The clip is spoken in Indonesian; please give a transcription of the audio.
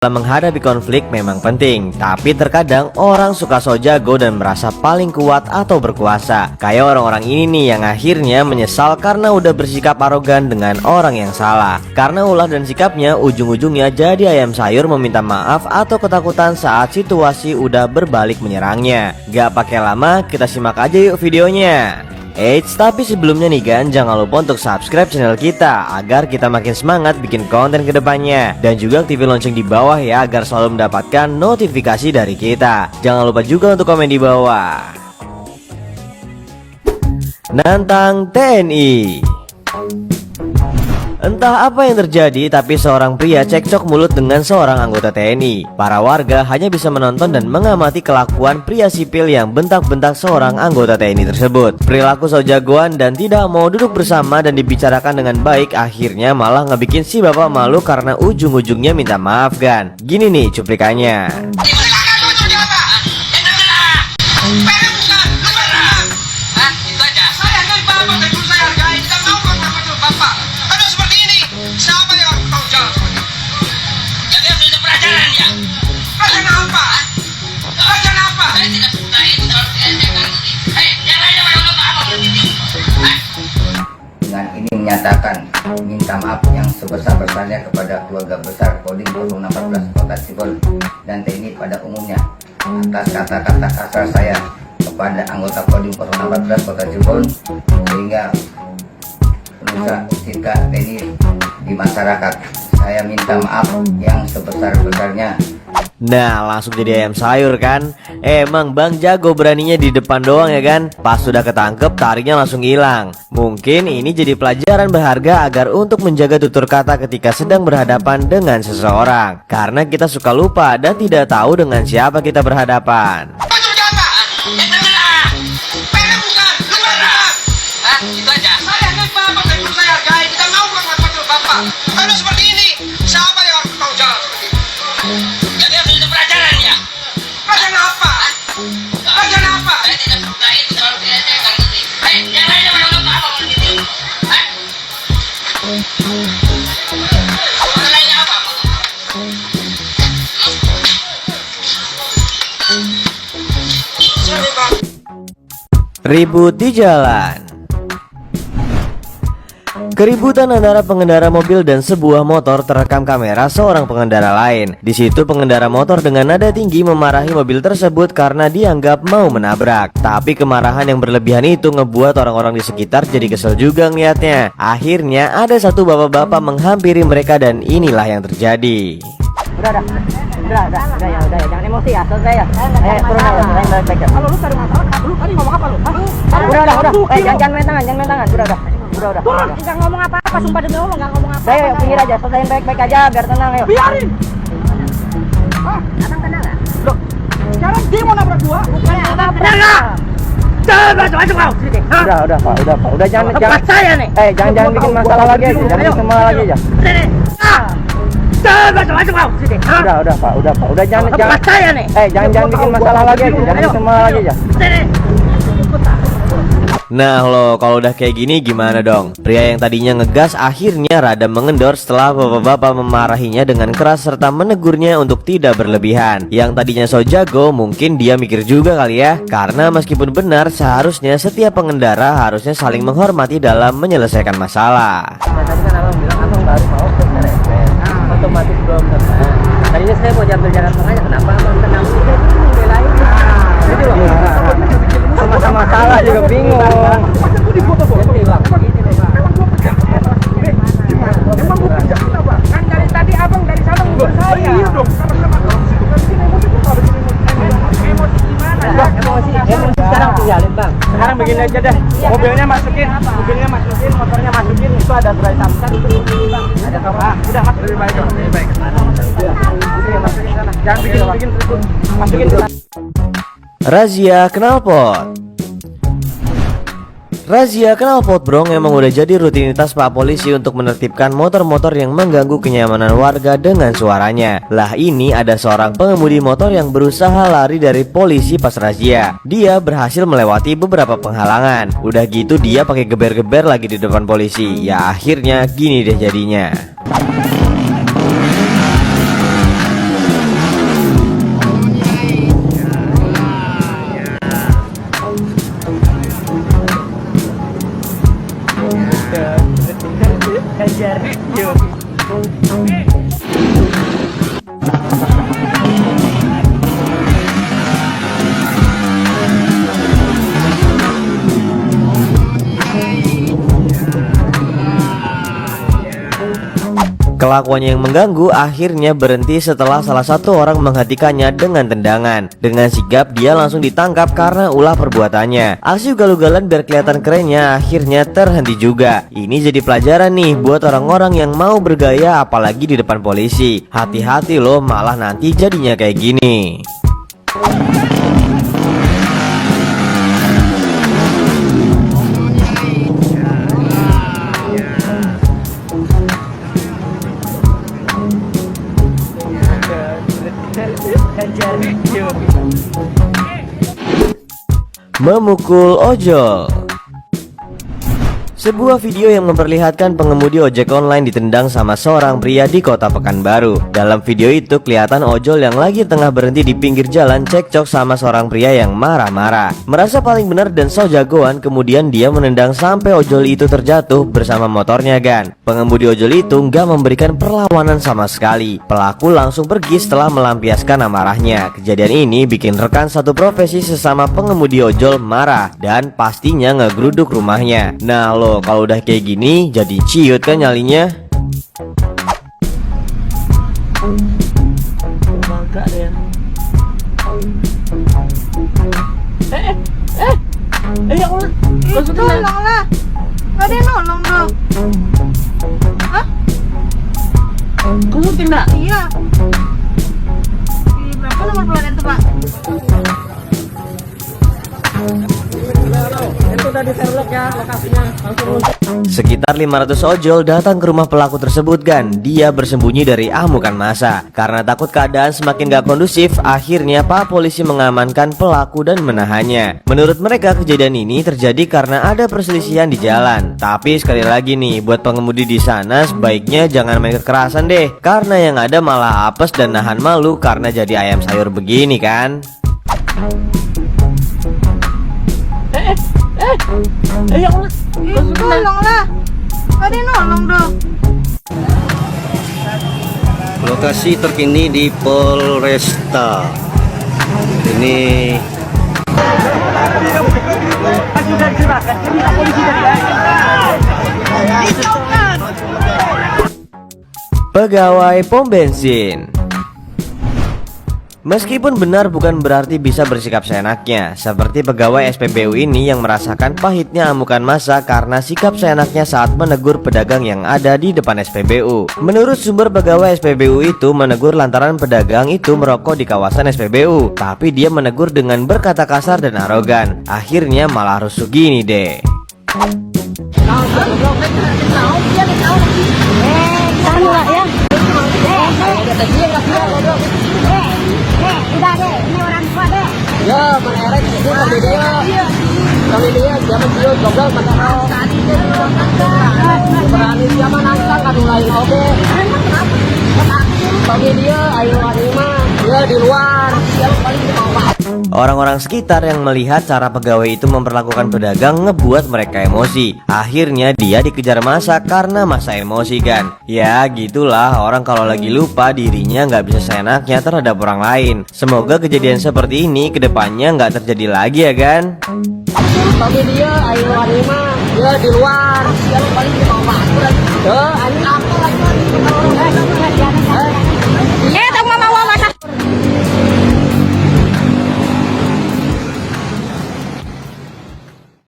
Dalam menghadapi konflik memang penting, tapi terkadang orang suka so jago dan merasa paling kuat atau berkuasa. Kayak orang-orang ini nih yang akhirnya menyesal karena udah bersikap arogan dengan orang yang salah. Karena ulah dan sikapnya ujung-ujungnya jadi ayam sayur meminta maaf atau ketakutan saat situasi udah berbalik menyerangnya. Gak pakai lama, kita simak aja yuk videonya. Eits, tapi sebelumnya nih kan, jangan lupa untuk subscribe channel kita agar kita makin semangat bikin konten kedepannya. Dan juga aktifin lonceng di bawah ya agar selalu mendapatkan notifikasi dari kita. Jangan lupa juga untuk komen di bawah. Nantang TNI. Entah apa yang terjadi, tapi seorang pria cekcok mulut dengan seorang anggota TNI. Para warga hanya bisa menonton dan mengamati kelakuan pria sipil yang bentak-bentak seorang anggota TNI tersebut. Perilaku so jagoan dan tidak mau duduk bersama dan dibicarakan dengan baik, akhirnya malah ngebikin si bapak malu karena ujung-ujungnya minta maaf kan. Gini nih cuplikannya. Dengan ini menyatakan minta maaf yang sebesar-besarnya kepada keluarga besar Kodim 014 Kota Cirebon dan TNI pada umumnya atas kata-kata kasar saya kepada anggota Kodim 014 Kota Cirebon sehingga merusak citra TNI di masyarakat. Saya minta maaf yang sebesar-besarnya. Nah, langsung jadi ayam sayur kan? Emang Bang jago beraninya di depan doang ya kan? Pas sudah ketangkep tarinya langsung hilang. Mungkin ini jadi pelajaran berharga agar untuk menjaga tutur kata ketika sedang berhadapan dengan seseorang. Karena kita suka lupa dan tidak tahu dengan siapa kita berhadapan. Itu aja. Saya kan bapak dan ibu saya hargai. Kita mau bapak bapak. Kalau seperti ini, siapa yang harus bertanggung jawab? Jadi harus ada pelajaran ya. Pelajaran apa? Pelajaran apa? Saya tidak suka itu kalau saya nggak ngerti. Yang lainnya mana apa begitu? Yang lainnya apa? Sorry bang. Ribut di jalan. Keributan antara pengendara mobil dan sebuah motor terekam kamera seorang pengendara lain. Di situ pengendara motor dengan nada tinggi memarahi mobil tersebut karena dianggap mau menabrak. Tapi kemarahan yang berlebihan itu ngebuat orang-orang di sekitar jadi kesel juga ngeliatnya. Akhirnya ada satu bapak-bapak menghampiri mereka dan inilah yang terjadi. Udah ya, jangan emosi ya, selesai ya. Turun aja, baik-baik ya. Kalau lu cari masalah, lu tadi ngomong apa lu? Udah. Jangan main tangan, udah. Turun, jangan ngomong apa-apa, sumpah demi Allah enggak ngomong apa-apa. Ayo, pinggir aja, selesaiin baik-baik aja biar tenang, ayo. Biarin. Abang tenang enggak? Loh, sekarang dia mau nabrak gua, bukan abang tenang. Jangan macam-macam kau. Udah, Pak. Udah jangan saya nih. Jangan bikin masalah lagi aja. Jangan bikin masalah lagi aja. Jangan macam-macam kau. Udah, Pak. Udah jangan saya nih. Jangan bikin masalah lagi aja. Jangan bikin masalah lagi aja. Nah lo, kalau udah kayak gini gimana dong? Pria yang tadinya ngegas akhirnya rada mengendor setelah bapak-bapak memarahinya dengan keras serta menegurnya untuk tidak berlebihan. Yang tadinya so jago mungkin dia mikir juga kali ya. Karena meskipun benar seharusnya setiap pengendara harusnya saling menghormati dalam menyelesaikan masalah. Tadi kan abang bilang abang baru mau ke RSPN, otomatis belum tenang. Tadinya saya mau jambil jalan tengahnya, kenapa abang tenang? Udah belain. Jadi loh, sama-sama salah juga bingung. Emang gue kerja kenapa? Kan dari tadi abang dari sana ngubur saya. Iya dong, emosi gimana? Emosi sekarang tinggalin bang. Sekarang begini aja deh, mobilnya masukin, motornya masukin, itu ada gerai tamkan itu bang. Ada apa? Udah mas, lebih baik. Masukin sana, jangan bikin ribut, masukin sana. Razia knalpot. Razia knalpot bro emang udah jadi rutinitas Pak Polisi untuk menertibkan motor-motor yang mengganggu kenyamanan warga dengan suaranya. Lah ini ada seorang pengemudi motor yang berusaha lari dari polisi pas razia. Dia berhasil melewati beberapa penghalangan. Udah gitu dia pakai geber-geber lagi di depan polisi. Ya akhirnya gini deh jadinya. Kelakuannya yang mengganggu akhirnya berhenti setelah salah satu orang menghentikannya dengan tendangan. Dengan sigap dia langsung ditangkap karena ulah perbuatannya. Aksi ugal-ugalan biar kelihatan kerennya akhirnya terhenti juga. Ini jadi pelajaran nih buat orang-orang yang mau bergaya apalagi di depan polisi. Hati-hati loh, malah nanti jadinya kayak gini. Memukul ojol. Sebuah video yang memperlihatkan pengemudi ojek online ditendang sama seorang pria di kota Pekanbaru. Dalam video itu kelihatan ojol yang lagi tengah berhenti di pinggir jalan cekcok sama seorang pria yang marah-marah. Merasa paling benar dan so jagoan, kemudian dia menendang sampai ojol itu terjatuh bersama motornya kan. Pengemudi ojol itu nggak memberikan perlawanan sama sekali. Pelaku langsung pergi setelah melampiaskan amarahnya. Kejadian ini bikin rekan satu profesi sesama pengemudi ojol marah dan pastinya ngegeruduk rumahnya. Nah lo, kalau udah kayak gini jadi ciut kan nyalinya. Ya Allah, Tolonglah, gak ada yang nolong dong. Hah? kau syuting enggak? Iya. Di berapa nomor pelarian tuh, Pak? Itu udah di Sherlock ya lokasinya, langsung Sekitar 500 ojol datang ke rumah pelaku tersebut kan. Dia bersembunyi dari amukan massa. Karena takut keadaan semakin gak kondusif, akhirnya Pak Polisi mengamankan pelaku dan menahannya. Menurut mereka kejadian ini terjadi karena ada perselisihan di jalan. Tapi sekali lagi nih, buat pengemudi di sana sebaiknya jangan main kekerasan deh. Karena yang ada malah apes dan nahan malu karena jadi ayam sayur begini kan. ya Allah, Tolonglah, gak ada yang nolong dong. Lokasi terkini di Polresta. Ini sudah diserahkan ke polisi dari Pegawai pom bensin. Meskipun benar bukan berarti bisa bersikap seenaknya. Seperti pegawai SPBU ini yang merasakan pahitnya amukan massa karena sikap seenaknya saat menegur pedagang yang ada di depan SPBU. Menurut sumber pegawai SPBU itu menegur lantaran pedagang itu merokok di kawasan SPBU. Tapi dia menegur dengan berkata kasar dan arogan. Akhirnya malah rusuh gini deh. Udah deh, ini orang tua deh. Ya, mana erek itu kami dia. Kami dia zaman dia jogal padahal. Berani zaman angkat kan lain oke. Kami dia ayo anima, dia di luar. Siapa paling mau. Orang-orang sekitar yang melihat cara pegawai itu memperlakukan pedagang ngebuat mereka emosi. Akhirnya dia dikejar massa karena massa emosi kan. Ya gitulah, orang kalau lagi lupa dirinya nggak bisa seenaknya terhadap orang lain. Semoga kejadian seperti ini kedepannya nggak terjadi lagi ya kan. Kami dia ayo anima, dia di luar. Siapa paling mau.